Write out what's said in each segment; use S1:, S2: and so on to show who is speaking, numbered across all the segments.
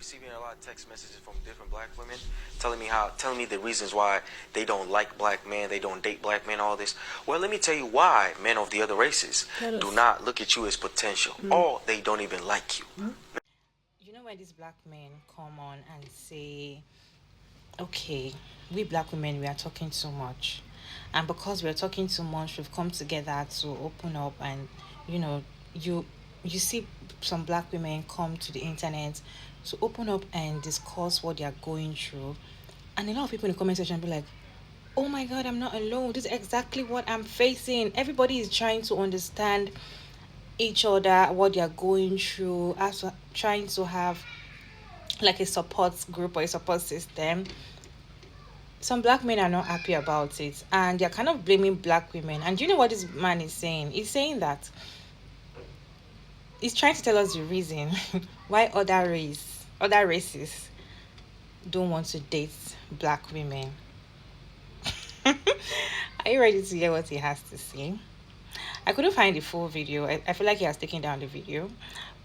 S1: receiving a lot of text messages from different black women telling me the reasons why they don't like black men, they don't date black men, all this. Well, let me tell you why men of the other races do not look at you as potential, or they don't even like you.
S2: You know when these black men come on and say, okay, we black women, we are talking too much, and because we are talking too much, we've come together to open up, and you know, you see some black women come to the internet to open up and discuss what they are going through, and a lot of people in the comment section be like, oh my god, I'm not alone, this is exactly what I'm facing. Everybody is trying to understand each other, what they are going through, as trying to have like a support group or a support system. Some black men are not happy about it, and they're kind of blaming black women. And do you know what this man is saying? He's saying that he's trying to tell us the reason why other races don't want to date black women. Are you ready to hear what he has to say? I couldn't find the full video. I feel like he has taken down the video,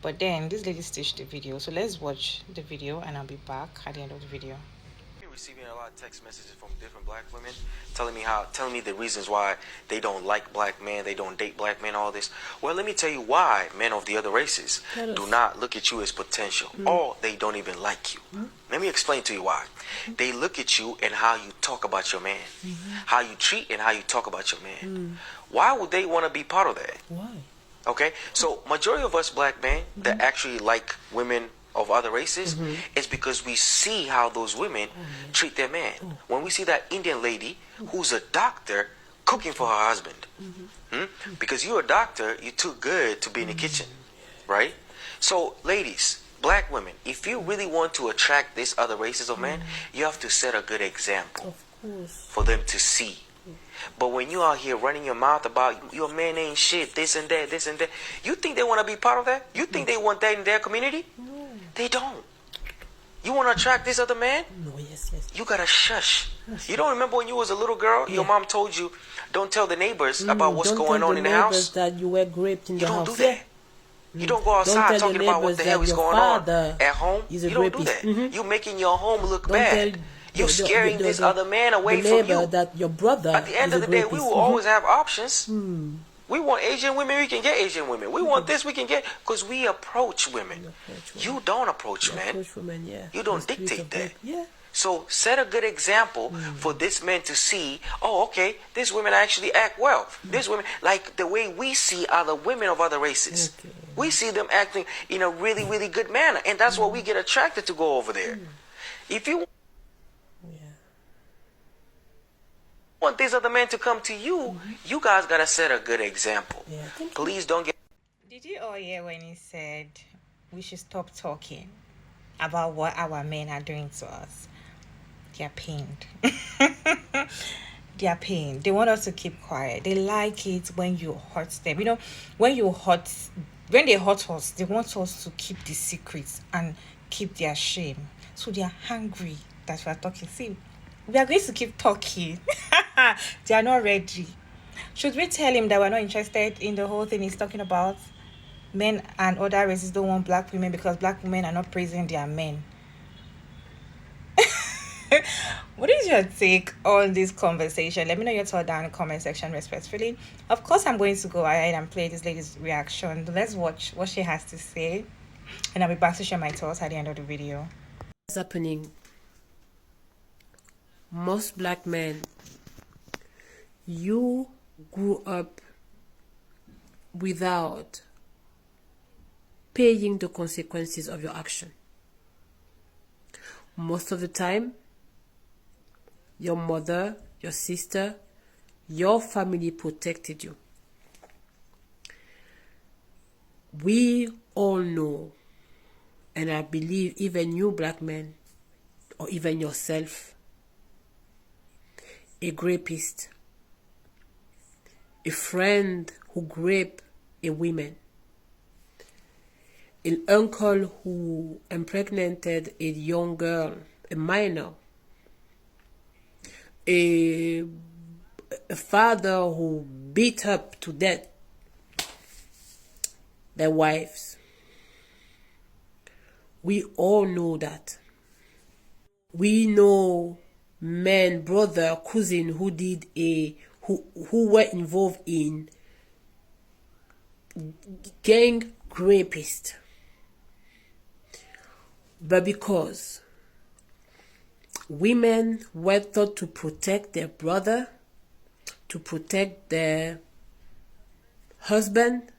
S2: but then this lady stitched the video. So let's watch the video and I'll be back at the end of the video.
S1: Receiving a lot of text messages from different black women telling me the reasons why they don't like black men, they don't date black men, all this. Well, let me tell you why men of the other races do not look at you as potential, or they don't even like you. Let me explain to you why. They look at you and how you talk about your man, how you treat and how you talk about your man. Why would they want to be part of that?
S3: Why?
S1: Okay, so majority of us black men that actually like women of other races is because we see how those women treat their man. When we see that Indian lady who's a doctor cooking for her husband, because you're a doctor, you're too good to be in the kitchen, right? So ladies, black women, if you really want to attract these other races of men, you have to set a good example for them to see. But when you out here running your mouth about your man ain't shit, this and that, you think they want to be part of that? You think they want that in their community? They don't. You want to attract this other man?
S3: No, yes.
S1: You gotta shush. You don't remember when you was a little girl, your mom told you, don't tell the neighbors about what's going on in the house?
S3: That you were raped in the house.
S1: You don't do that. You don't go outside talking about what the hell is going on at home. You don't do that. You making your home look bad. You're scaring this other man away from you.
S3: That your brother
S1: at the end of the day, we will always have options. We want Asian women, we can get Asian women. We want this, we can get, because we approach women. You don't approach men. You don't dictate that. So set a good example for this man to see, oh, okay, these women actually act well. These women, like the way we see other women of other races. We see them acting in a really, really good manner. And that's why we get attracted to go over there. If you want these other men to come to you, you guys got to set a good example. Please don't get...
S2: Did you all hear when he said we should stop talking about what our men are doing to us? They are pained. They are pained. They want us to keep quiet. They like it when you hurt them. You know, when they hurt us, they want us to keep the secrets and keep their shame. So they are hungry that we are talking. See, we are going to keep talking. They are not ready. Should we tell him that we're not interested in the whole thing he's talking about? Men and other races don't want black women because black women are not praising their men. What is your take on this conversation? Let me know your thoughts down in the comment section respectfully. Of course, I'm going to go ahead and play this lady's reaction. Let's watch what she has to say. And I'll be back to share my thoughts at the end of the video.
S3: What's happening? Most black men, you grew up without paying the consequences of your action. Most of the time, your mother, your sister, your family protected you. We all know, and I believe even you black men, or even yourself, a rapist, a friend who raped a woman, an uncle who impregnated a young girl, a minor, a father who beat up to death their wives. We all know that. We know men, brother, cousin who were involved in gang rapists. But because women were taught to protect their brother, to protect their husband,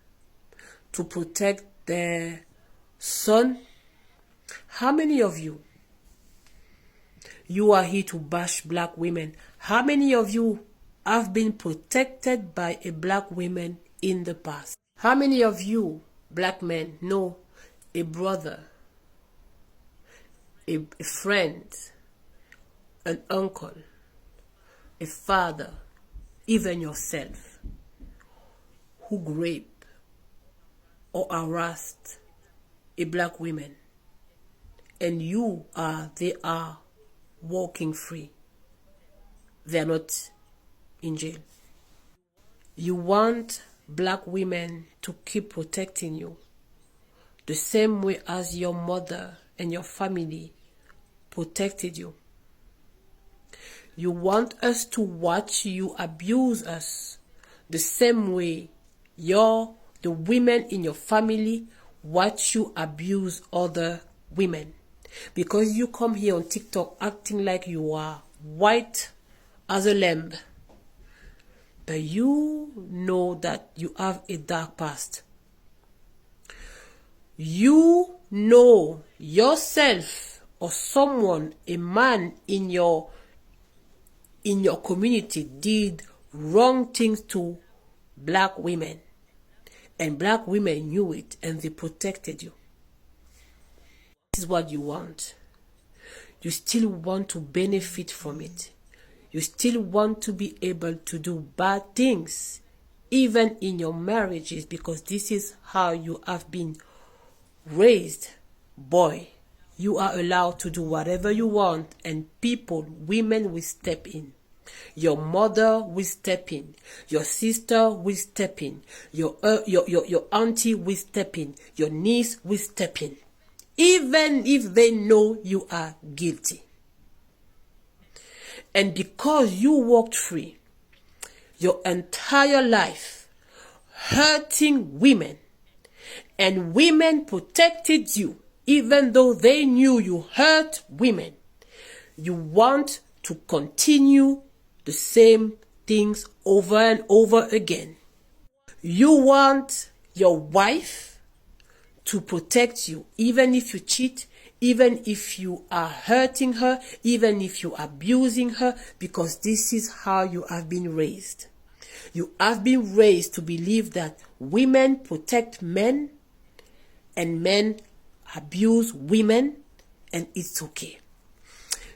S3: to protect their son, how many of you are here to bash black women? How many of you have been protected by a black woman in the past? How many of you, black men, know a brother, a friend, an uncle, a father, even yourself, who raped or harassed a black woman, and they are walking free? They are not in jail. You want black women to keep protecting you the same way as your mother and your family protected you. You want us to watch you abuse us the same way the women in your family watch you abuse other women. Because you come here on TikTok acting like you are white as a lamb, but you know that you have a dark past. You know yourself or someone, a man in your community, did wrong things to black women, and black women knew it and they protected you. This is what you want. You still want to benefit from it. You still want to be able to do bad things, even in your marriages, because this is how you have been raised. Boy, you are allowed to do whatever you want, and women will step in. Your mother will step in. Your sister will step in. Your auntie will step in. Your niece will step in. Even if they know you are guilty. And because you walked free your entire life hurting women, and women protected you even though they knew you hurt women, you want to continue the same things over and over again. You want your wife to protect you even if you cheat, even if you are hurting her, even if you are abusing her, because this is how you have been raised. You have been raised to believe that women protect men and men abuse women, and it's okay.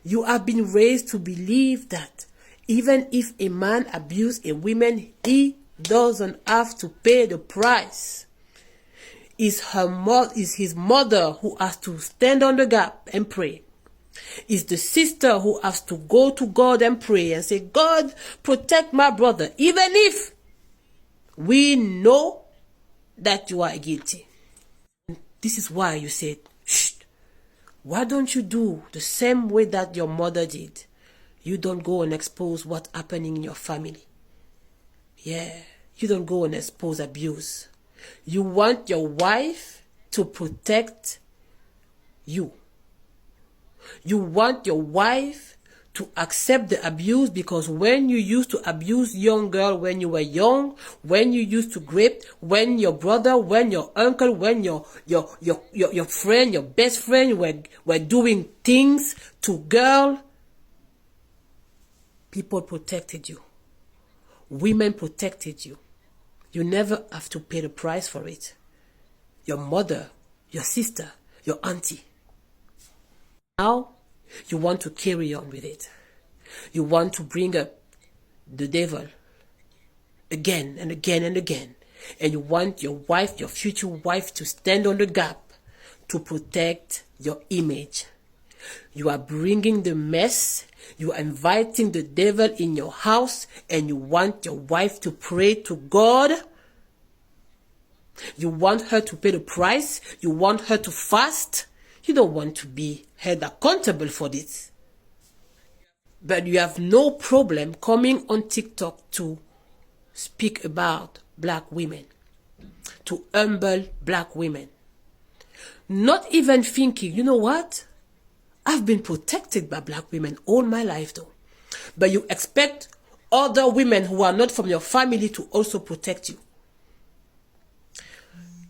S3: You have been raised to believe that even if a man abuses a woman, he doesn't have to pay the price. It's his mother who has to stand on the gap and pray. It's the sister who has to go to God and pray and say, God, protect my brother, even if we know that you are guilty. This is why you said, shh, why don't you do the same way that your mother did? You don't go and expose what's happening in your family. Yeah, you don't go and expose abuse. You want your wife to protect you. You want your wife to accept the abuse, because when you used to abuse young girl when you were young, when you used to rape, when your brother, when your uncle, when your friend, your best friend were doing things to girl, people protected you. Women protected you. You never have to pay the price for it. Your mother, your sister, your auntie. Now, you want to carry on with it. You want to bring up the devil again and again and again. And you want your wife, your future wife, to stand on the gap to protect your image. You are bringing the mess. You are inviting the devil in your house, and you want your wife to pray to God. You want her to pay the price. You want her to fast. You don't want to be held accountable for this. But you have no problem coming on TikTok to speak about black women, to humble black women. Not even thinking, you know what? I've been protected by black women all my life though. But you expect other women who are not from your family to also protect you.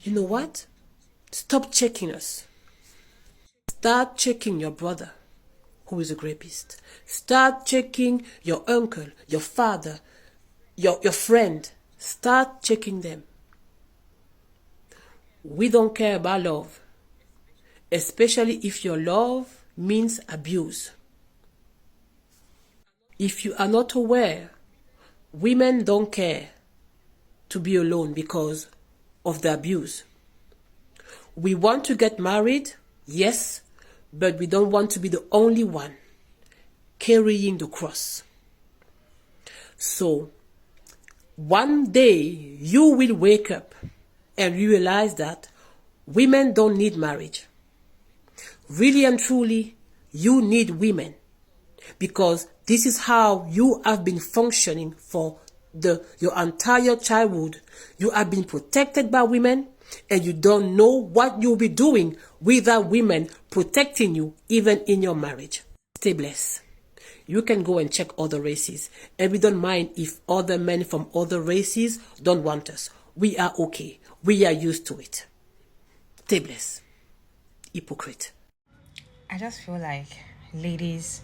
S3: You know what? Stop checking us. Start checking your brother who is a rapist. Start checking your uncle, your father, your friend. Start checking them. We don't care about love, especially if your love means abuse. If you are not aware, women don't care to be alone because of the abuse. We want to get married, yes, but we don't want to be the only one carrying the cross. So, one day you will wake up and realize that women don't need marriage. Really and truly, you need women, because this is how you have been functioning for your entire childhood. You have been protected by women, and you don't know what you'll be doing without women protecting you, even in your marriage. Stay blessed. You can go and check other races, and we don't mind if other men from other races don't want us. We are okay. We are used to it. Stay blessed. Hypocrite.
S2: I just feel like ladies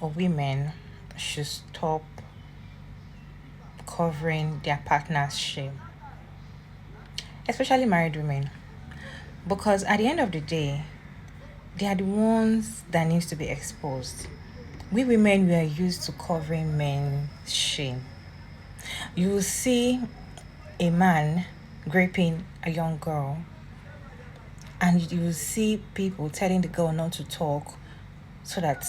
S2: or women should stop covering their partner's shame, especially married women, because at the end of the day, they are the ones that needs to be exposed. We women, we are used to covering men's shame. You will see a man raping a young girl, and you will see people telling the girl not to talk so that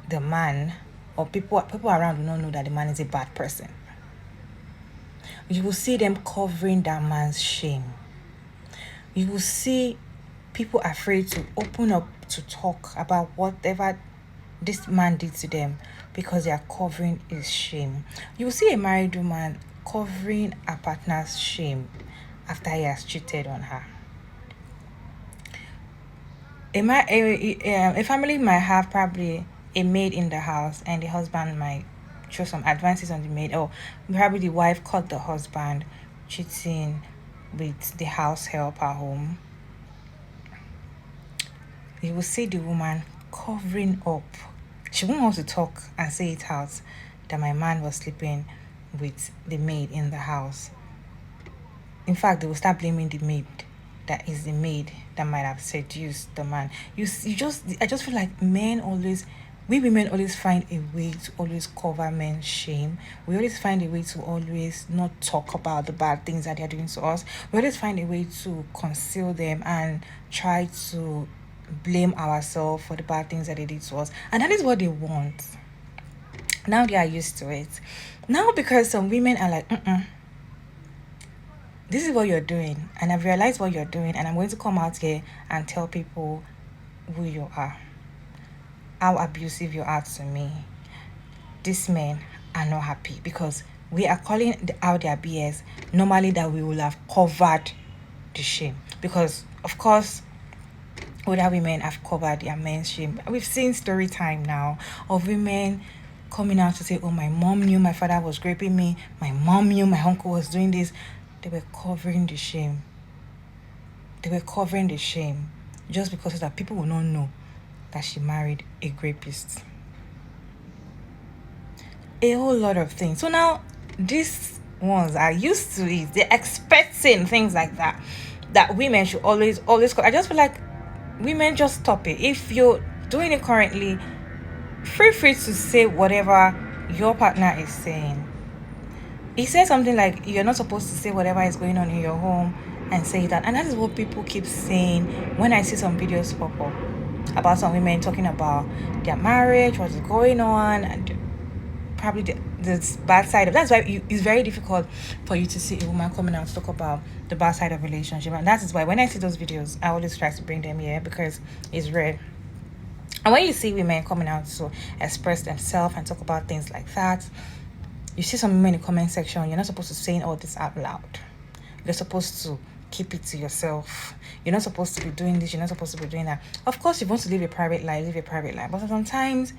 S2: the man or people around will not know that the man is a bad person. You will see them covering that man's shame. You will see people afraid to open up to talk about whatever this man did to them because they are covering his shame. You will see a married woman covering her partner's shame after he has cheated on her. A family might have probably a maid in the house, and the husband might show some advances on the maid, or probably the wife caught the husband cheating with the house help at home. You will see the woman covering up. She won't want to talk and say it out that my man was sleeping with the maid in the house. In fact, they will start blaming the maid, that is the maid that might have seduced the man. I just feel like we women always find a way to always cover men's shame. We always find a way to always not talk about the bad things that they're doing to us. We always find a way to conceal them and try to blame ourselves for the bad things that they did to us. And that is what they want. Now they are used to it. Now, because some women are like, this is what you're doing, and I've realized what you're doing, and I'm going to come out here and tell people who you are, how abusive you are to me. These men are not happy because we are calling out their BS. Normally that we will have covered the shame, because of course older women have covered their men's shame. We've seen story time now of women coming out to say, oh, my mom knew my father was raping me, my mom knew my uncle was doing this. They were covering the shame. Just because that people will not know that she married a rapist. A whole lot of things. So now these ones are used to it. They're expecting things like that women should always I just feel like women, just stop it. If you're doing it currently, feel free to say whatever your partner is saying. He said something like, you're not supposed to say whatever is going on in your home and say that. And that is what people keep saying when I see some videos pop up about some women talking about their marriage, what's going on, and probably this bad side of. That's why it's very difficult for you to see a woman coming out to talk about the bad side of relationship, and that is why when I see those videos, I always try to bring them here because it's rare. And when you see women coming out to express themselves and talk about things like that, you see some women in the comment section, you're not supposed to say all this out loud. You're supposed to keep it to yourself. You're not supposed to be doing this. You're not supposed to be doing that. Of course, you want to live a private life, But sometimes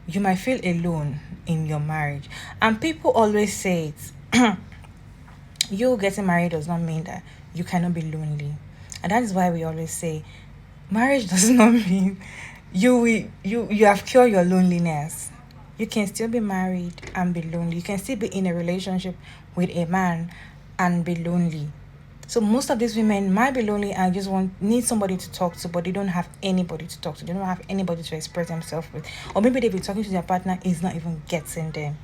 S2: you might feel alone in your marriage. And people always say it. You getting married does not mean that you cannot be lonely. And that is why we always say marriage does not mean you have cured your loneliness. You can still be married and be lonely. You can still be in a relationship with a man and be lonely. So most of these women might be lonely and just need somebody to talk to, but they don't have anybody to talk to. They don't have anybody to express themselves with. Or maybe they've been talking to their partner, is not even getting them.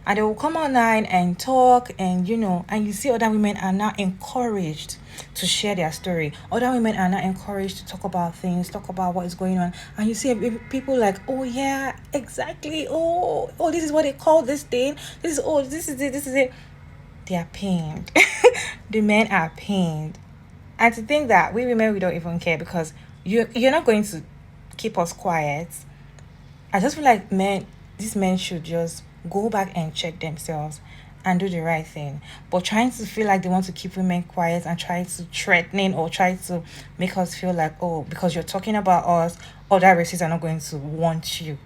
S2: And they will come online and talk, and and you see other women are now encouraged to share their story. Other women are now encouraged to talk about things, talk about what is going on. And you see people like, oh yeah, exactly. Oh, this is what they call this thing. This is it. They are pained. The men are pained. And to think that we women, we don't even care because you're not going to keep us quiet. I just feel like these men should just go back and check themselves and do the right thing. But trying to feel like they want to keep women quiet and try to threaten or try to make us feel like, oh, because you're talking about us, other races are not going to want you.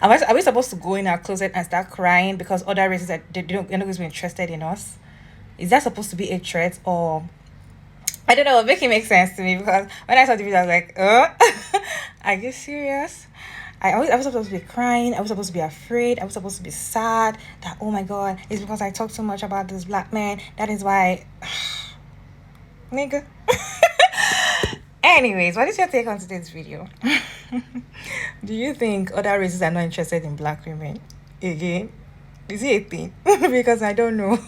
S2: Are we supposed to go in our closet and start crying because other races they're not going to be interested in us? Is that supposed to be a threat? Or I don't know, make it make sense to me, because when I saw the video I was like, are you serious? I was supposed to be crying. I was supposed to be afraid. I was supposed to be sad that, oh my God, it's because I talk so much about this black man. That is why. Nigga. Anyways, what is your take on today's video? Do you think other races are not interested in black women? Again, is it a thing? Because I don't know.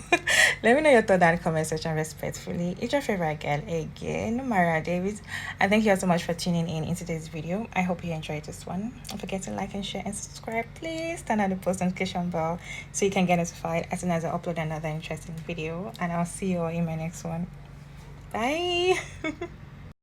S2: Let me know your thoughts in the comment section respectfully. It's your favorite girl again, Mara Davis. And thank you all so much for tuning in today's video. I hope you enjoyed this one. Don't forget to like and share and subscribe. Please turn on the post notification bell so you can get notified as soon as I upload another interesting video. And I'll see you all in my next one. Bye.